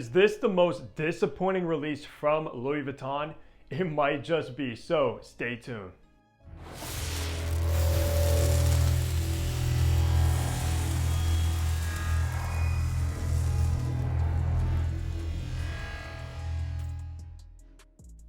Is this the most disappointing release from Louis Vuitton? It might just be, so stay tuned.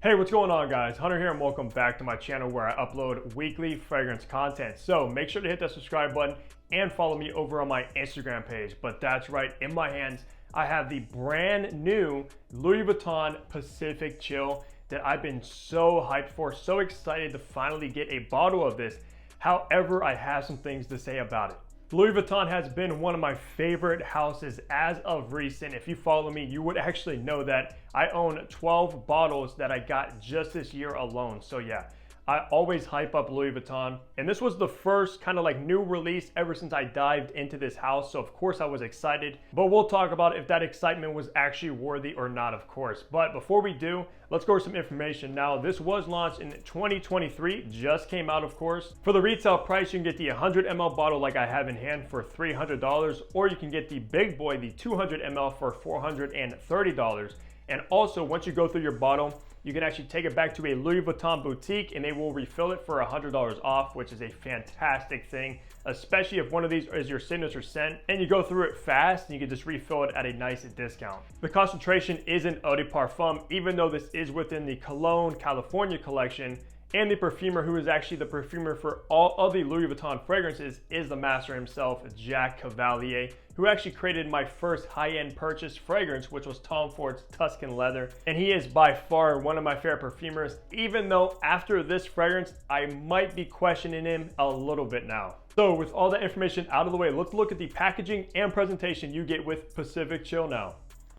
Hey, what's going on guys? Hunter here and welcome back to my channel where I upload weekly fragrance content. So make sure to hit that subscribe button and follow me over on my Instagram page. But that's right, in my hands, I have the brand new Louis Vuitton Pacific Chill that I've been so hyped for, so excited to finally get a bottle of this. However, I have some things to say about it. Louis Vuitton has been one of my favorite houses as of recent. If you follow me, you would actually know that I own 12 bottles that I got just this year alone. So yeah, I always hype up Louis Vuitton. And this was the first kind of like new release ever since I dived into this house. So of course I was excited, but we'll talk about if that excitement was actually worthy or not, of course. But before we do, let's go over some information. Now, this was launched in 2023, just came out, of course. For the retail price, you can get the 100 ml bottle like I have in hand for $300, or you can get the big boy, the 200 ml for $430. And also, once you go through your bottle, you can actually take it back to a Louis Vuitton boutique and they will refill it for $100 off, which is a fantastic thing, especially if one of these is your signature scent and you go through it fast and you can just refill it at a nice discount. The concentration is an eau de parfum, even though this is within the Cologne California collection, and the perfumer who is actually the perfumer for all of the Louis Vuitton fragrances is the master himself, Jack Cavalier, who actually created my first high-end purchase fragrance, which was Tom Ford's Tuscan Leather. And he is by far one of my favorite perfumers, even though after this fragrance, I might be questioning him a little bit now. So with all that information out of the way, let's look at the packaging and presentation you get with Pacific Chill now.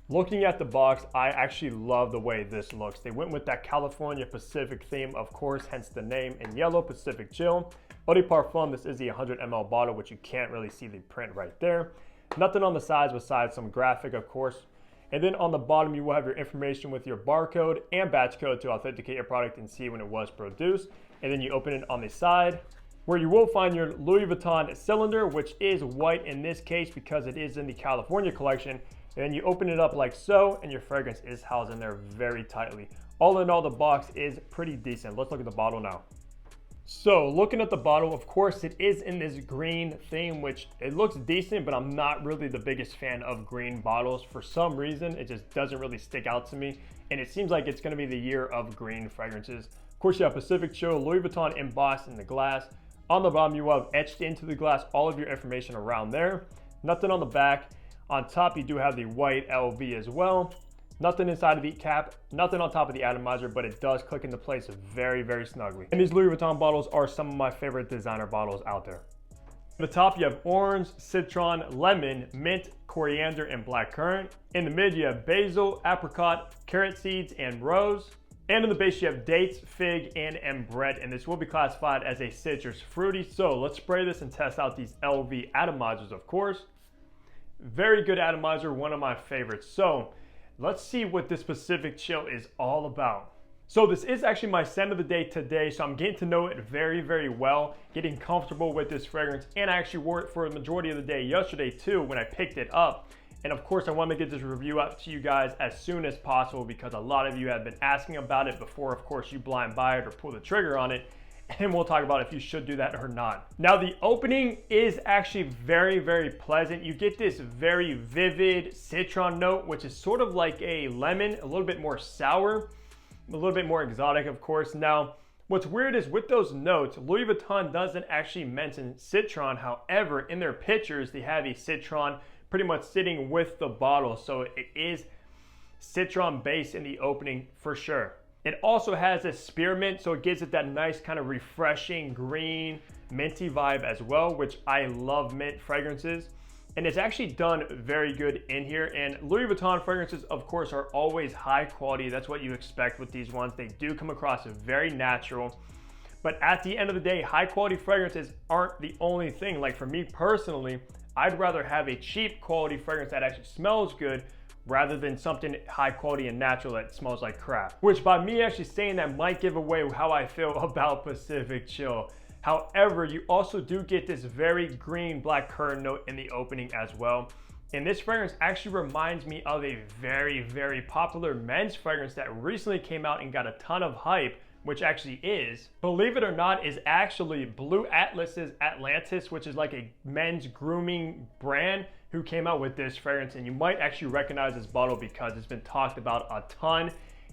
Looking at the box, I actually love the way this looks. They went with that California Pacific theme, of course, hence the name in yellow, Pacific Chill. Eau de parfum, this is the 100 ml bottle, which you can't really see the print right there. Nothing on the sides besides some graphic, of course. And then on the bottom, you will have your information with your barcode and batch code to authenticate your product and see when it was produced. And then you open it on the side, where you will find your Louis Vuitton cylinder, which is white in this case because it is in the California collection. And then you open it up like so, and your fragrance is housed in there very tightly. All in all, the box is pretty decent. Let's look at the bottle now. So looking at the bottle, of course, it is in this green theme, which it looks decent, but I'm not really the biggest fan of green bottles. For some reason, it just doesn't really stick out to me. And it seems like it's gonna be the year of green fragrances. Of course, you have Pacific Chill, Louis Vuitton embossed in the glass. On the bottom, you have etched into the glass all of your information around there. Nothing on the back. On top, you do have the white LV as well. Nothing inside of the cap, nothing on top of the atomizer, but it does click into place very, very snugly. And these Louis Vuitton bottles are some of my favorite designer bottles out there. At the top, you have orange, citron, lemon, mint, coriander, and blackcurrant. In the mid, you have basil, apricot, carrot seeds, and rose. And in the base, you have dates, fig, and ambrette, and this will be classified as a citrus fruity. So let's spray this and test out these LV atomizers, of course. Very good atomizer, one of my favorites. So let's see what this Pacific Chill is all about. So this is actually my scent of the day today, so I'm getting to know it very, very well, getting comfortable with this fragrance, and I actually wore it for the majority of the day yesterday too when I picked it up. And of course, I want to get this review out to you guys as soon as possible because a lot of you have been asking about it before, of course, you blind buy it or pull the trigger on it. And we'll talk about if you should do that or not. Now, the opening is actually very, very pleasant. You get this very vivid citron note, which is sort of like a lemon, a little bit more sour, a little bit more exotic, of course. Now, what's weird is with those notes, Louis Vuitton doesn't actually mention citron. However, in their pictures, they have a citron pretty much sitting with the bottle. So it is citron based in the opening for sure. It also has a spearmint, so it gives it that nice kind of refreshing green minty vibe as well, which I love mint fragrances. And it's actually done very good in here. And Louis Vuitton fragrances, of course, are always high quality. That's what you expect with these ones. They do come across as very natural. But at the end of the day, high quality fragrances aren't the only thing. Like for me personally, I'd rather have a cheap quality fragrance that actually smells good rather than something high quality and natural that smells like crap. Which by me actually saying that might give away how I feel about Pacific Chill. However, you also do get this very green black currant note in the opening as well. And this fragrance actually reminds me of a very popular men's fragrance that recently came out and got a ton of hype, which actually is, believe it or not, is actually Blue Atlas's Atlantis, which is like a men's grooming brand who came out with this fragrance. And you might actually recognize this bottle because it's been talked about a ton.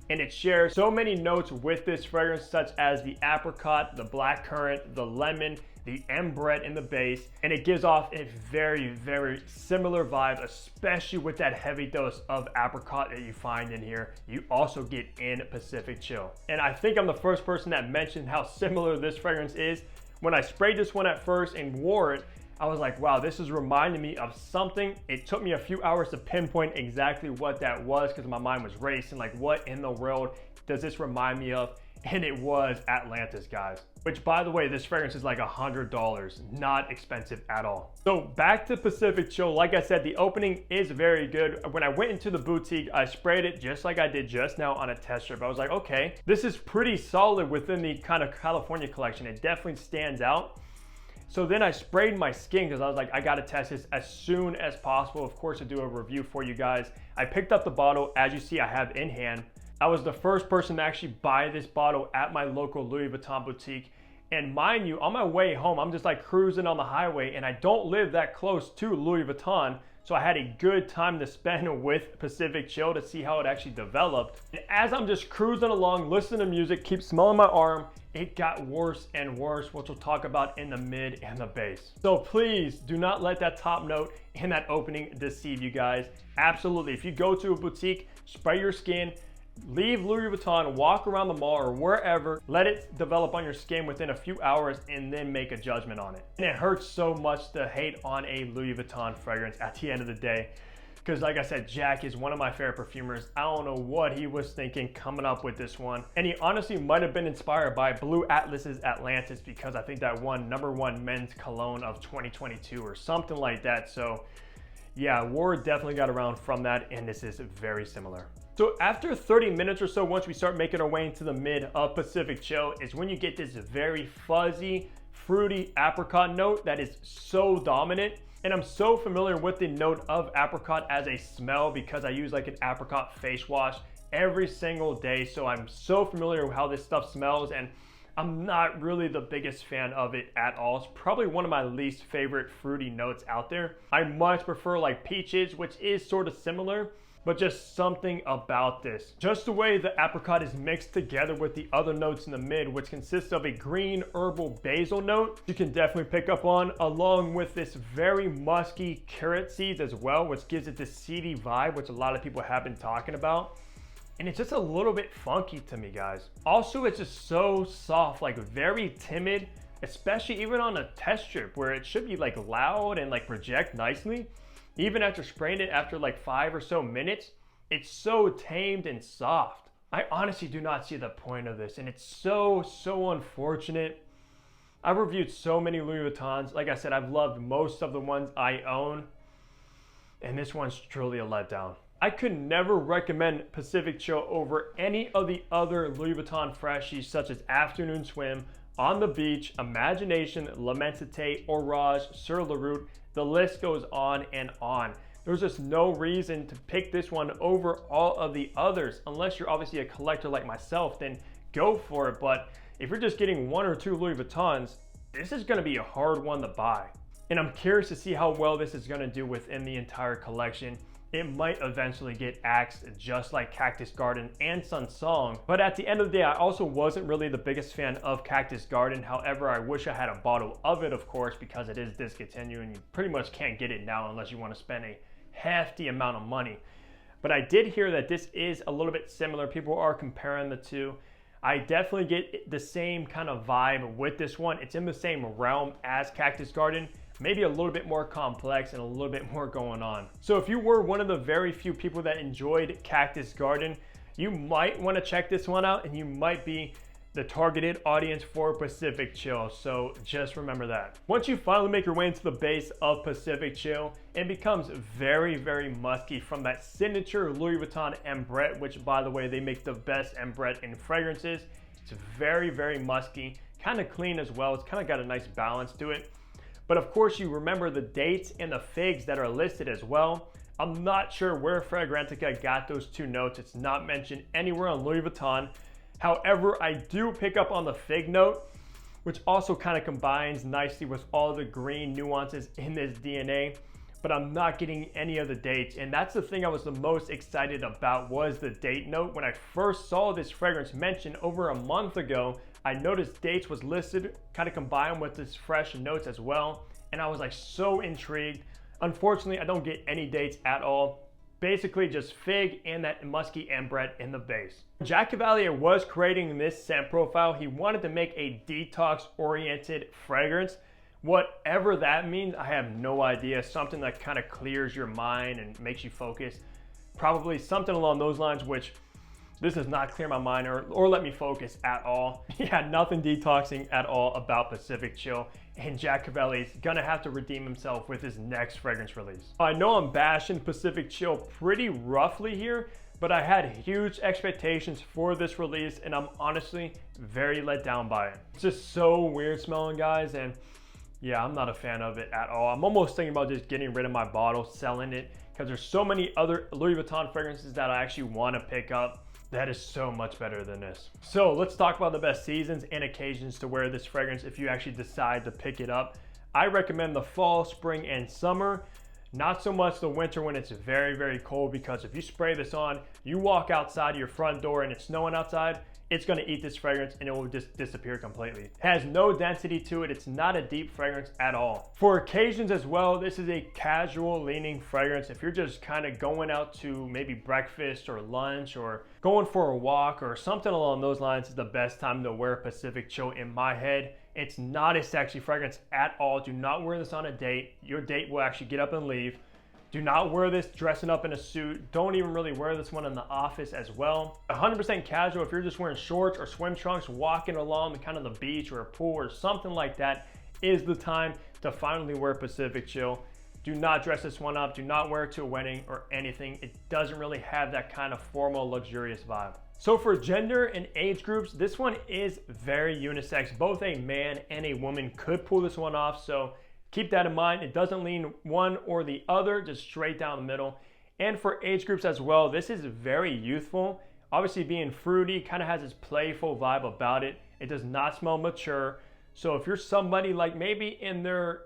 And it shares so many notes with this fragrance, such as the apricot, the blackcurrant, the lemon, the ambrette in the base, and it gives off a very similar vibe, especially with that heavy dose of apricot that you find in here. You also get in Pacific Chill. And I think I'm the first person that mentioned how similar this fragrance is. When I sprayed this one at first and wore it, I was like, wow, this is reminding me of something. It took me a few hours to pinpoint exactly what that was because my mind was racing, like what in the world does this remind me of? And it was Atlantis, guys. Which, by the way, this fragrance is like $100, not expensive at all. So back to Pacific Chill, like I said, the opening is very good. When I went into the boutique, I sprayed it just like I did just now on a test strip. I was like, okay, this is pretty solid within the kind of California collection. It definitely stands out. So then I sprayed my skin because I was like, I gotta test this as soon as possible, of course, to do a review for you guys. I picked up the bottle, as you see, I have in hand. I was the first person to actually buy this bottle at my local Louis Vuitton boutique. And mind you, on my way home, I'm just like cruising on the highway and I don't live that close to Louis Vuitton. So I had a good time to spend with Pacific Chill to see how it actually developed. And as I'm just cruising along, listening to music, keep smelling my arm, it got worse and worse, which we'll talk about in the mid and the base. So please do not let that top note in that opening deceive you guys. Absolutely, if you go to a boutique, spray your skin, leave Louis Vuitton, walk around the mall or wherever, let it develop on your skin within a few hours and then make a judgment on it. And it hurts so much to hate on a Louis Vuitton fragrance at the end of the day. Because like I said, Jack is one of my favorite perfumers. I don't know what he was thinking coming up with this one. And he honestly might have been inspired by Blue Atlas's Atlantis because I think that won #1 men's cologne of 2022 or something like that. So yeah, word definitely got around from that and this is very similar. So after 30 minutes or so, once we start making our way into the mid of Pacific Chill, is when you get this very fuzzy, fruity apricot note that is so dominant. And I'm so familiar with the note of apricot as a smell because I use like an apricot face wash every single day. So I'm so familiar with how this stuff smells and I'm not really the biggest fan of it at all. It's probably one of my least favorite fruity notes out there. I much prefer like peaches, which is sort of similar, but just something about this. Just the way the apricot is mixed together with the other notes in the mid, which consists of a green herbal basil note you can definitely pick up on, along with this very musky carrot seeds as well, which gives it this seedy vibe, which a lot of people have been talking about. And it's just a little bit funky to me, guys. Also, it's just so soft, like very timid, especially even on a test strip where it should be like loud and like project nicely. Even after spraying it after like 5 or so minutes, it's so tamed and soft. I honestly do not see the point of this and it's so unfortunate. I've reviewed so many Louis Vuittons. Like I said, I've loved most of the ones I own and this one's truly a letdown. I could never recommend Pacific Chill over any of the other Louis Vuitton freshies such as Afternoon Swim, On the Beach, Imagination, L'Immensité, Orage, Sur la Route. The list goes on and on. There's just no reason to pick this one over all of the others. Unless you're obviously a collector like myself, then go for it. But if you're just getting 1 or 2 Louis Vuittons, this is gonna be a hard one to buy. And I'm curious to see how well this is gonna do within the entire collection. It might eventually get axed just like Cactus Garden and Sun Song. But at the end of the day, I also wasn't really the biggest fan of Cactus Garden. However, I wish I had a bottle of it, of course, because it is discontinued and you pretty much can't get it now unless you want to spend a hefty amount of money. But I did hear that this is a little bit similar. People are comparing the two. I definitely get the same kind of vibe with this one. It's in the same realm as Cactus Garden, maybe a little bit more complex and a little bit more going on. So if you were one of the very few people that enjoyed Cactus Garden, you might want to check this one out and you might be the targeted audience for Pacific Chill. So just remember that. Once you finally make your way into the base of Pacific Chill, it becomes very musky from that signature Louis Vuitton ambrette, which by the way, they make the best ambrette in fragrances. It's very musky, kind of clean as well. It's kind of got a nice balance to it. But of course you remember the dates and the figs that are listed as well. I'm not sure where Fragrantica got those two notes. It's not mentioned anywhere on Louis Vuitton. However, I do pick up on the fig note, which also kind of combines nicely with all the green nuances in this DNA, but I'm not getting any of the dates. And that's the thing I was the most excited about, was the date note. When I first saw this fragrance mentioned over a month ago, I noticed dates was listed, kind of combined with this fresh notes as well. And I was like so intrigued. Unfortunately, I don't get any dates at all. Basically just fig and that musky ambrette in the base. Jack Cavalier was creating this scent profile. He wanted to make a detox oriented fragrance. Whatever that means, I have no idea. Something that kind of clears your mind and makes you focus. Probably something along those lines, which this does not clear my mind or let me focus at all. Yeah, nothing detoxing at all about Pacific Chill. And Jack Cavalier's gonna have to redeem himself with his next fragrance release. I know I'm bashing Pacific Chill pretty roughly here, but I had huge expectations for this release and I'm honestly very let down by it. It's just so weird smelling, guys, and yeah, I'm not a fan of it at all. I'm almost thinking about just getting rid of my bottle, selling it, because there's so many other Louis Vuitton fragrances that I actually want to pick up that is so much better than this. So let's talk about the best seasons and occasions to wear this fragrance if you actually decide to pick it up. I recommend the fall, spring, and summer. Not so much the winter when it's very, very cold, because if you spray this on, you walk outside your front door and it's snowing outside, it's gonna eat this fragrance and it will just disappear completely. It has no density to it. It's not a deep fragrance at all. For occasions as well, this is a casual leaning fragrance. If you're just kind of going out to maybe breakfast or lunch or going for a walk or something along those lines, is the best time to wear Pacific Chill in my head. It's not a sexy fragrance at all. Do not wear this on a date. Your date will actually get up and leave. Do not wear this dressing up in a suit. Don't even really wear this one in the office as well. 100% casual. If you're just wearing shorts or swim trunks, walking along the kind of the beach or a pool or something like that, is the time to finally wear Pacific Chill. Do not dress this one up. Do not wear it to a wedding or anything. It doesn't really have that kind of formal, luxurious vibe. So for gender and age groups, this one is very unisex. Both a man and a woman could pull this one off. So keep that in mind. It doesn't lean one or the other, just straight down the middle. And for age groups as well, this is very youthful. Obviously being fruity, kind of has this playful vibe about it. It does not smell mature. So if you're somebody like maybe in their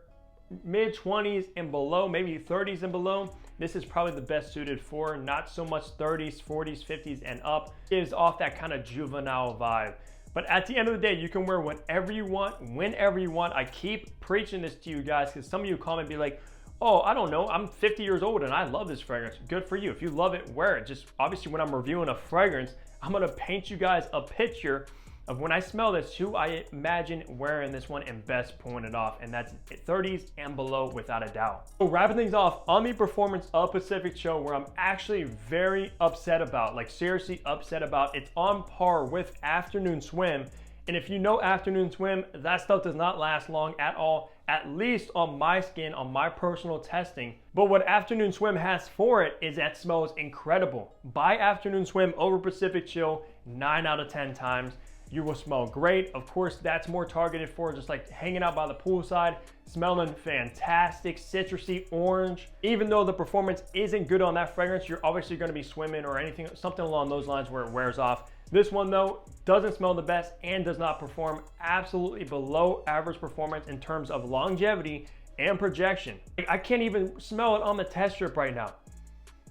mid 20s and below, maybe 30s and below, this is probably the best suited for. Not so much 30s, 40s, 50s and up. It is off that kind of juvenile vibe. But at the end of the day, you can wear whatever you want, whenever you want. I keep preaching this to you guys because some of you call me and be like, oh, I don't know, I'm 50 years old and I love this fragrance. Good for you. If you love it, wear it. Just obviously when I'm reviewing a fragrance, I'm gonna paint you guys a picture of when I smell this, who I imagine wearing this one and best pulling it off. And that's 30s and below without a doubt. So wrapping things off on the performance of Pacific Chill, where I'm actually very upset about, like seriously upset about, it's on par with Afternoon Swim. And if you know Afternoon Swim, that stuff does not last long at all, at least on my skin, on my personal testing. But what Afternoon Swim has for it is that smells incredible. Buy Afternoon Swim over Pacific Chill 9 out of 10 times. You will smell great. Of course, that's more targeted for just like hanging out by the poolside, smelling fantastic, citrusy, orange. Even though the performance isn't good on that fragrance, you're obviously gonna be swimming or anything, something along those lines where it wears off. This one though, doesn't smell the best and does not perform, absolutely below average performance in terms of longevity and projection. I can't even smell it on the test strip right now.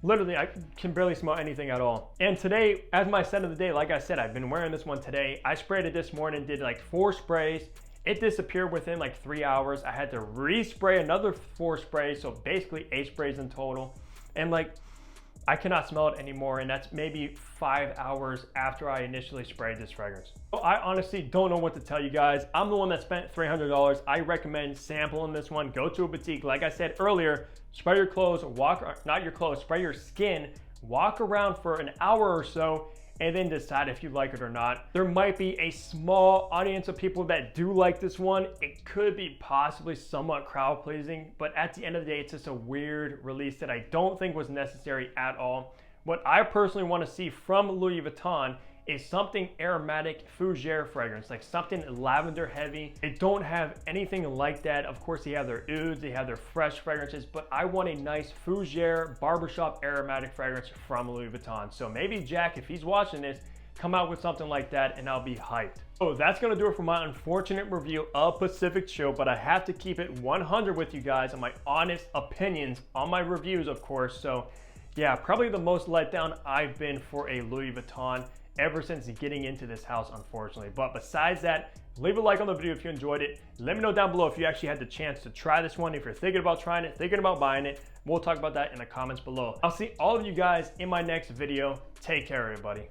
Literally, I can barely smell anything at all. And today, as my scent of the day, like I said, I've been wearing this one today. I sprayed it this morning, did like 4 sprays. It disappeared within like 3 hours. I had to respray another 4 sprays, so basically 8 sprays in total. And like, I cannot smell it anymore, and that's maybe 5 hours after I initially sprayed this fragrance. So I honestly don't know what to tell you guys. I'm the one that spent $300. I recommend sampling this one. Go to a boutique. Like I said earlier, spray your clothes, not your clothes, spray your skin, walk around for an hour or so, and then decide if you like it or not. There might be a small audience of people that do like this one. It could be possibly somewhat crowd pleasing, but at the end of the day, it's just a weird release that I don't think was necessary at all. What I personally want to see from Louis Vuitton is something aromatic fougere fragrance, like something lavender heavy. They don't have anything like that. Of course, they have their ouds, they have their fresh fragrances, but I want a nice fougere barbershop aromatic fragrance from Louis Vuitton. So maybe Jack, if he's watching this, come out with something like that and I'll be hyped. So that's gonna do it for my unfortunate review of Pacific Chill, but I have to keep it 100 with you guys and my honest opinions on my reviews, of course. So yeah, probably the most let down I've been for a Louis Vuitton ever since getting into this house, unfortunately. But besides that, leave a like on the video if you enjoyed it. Let me know down below if you actually had the chance to try this one, if you're thinking about trying it, thinking about buying it. We'll talk about that in the comments below. I'll see all of you guys in my next video. Take care, everybody.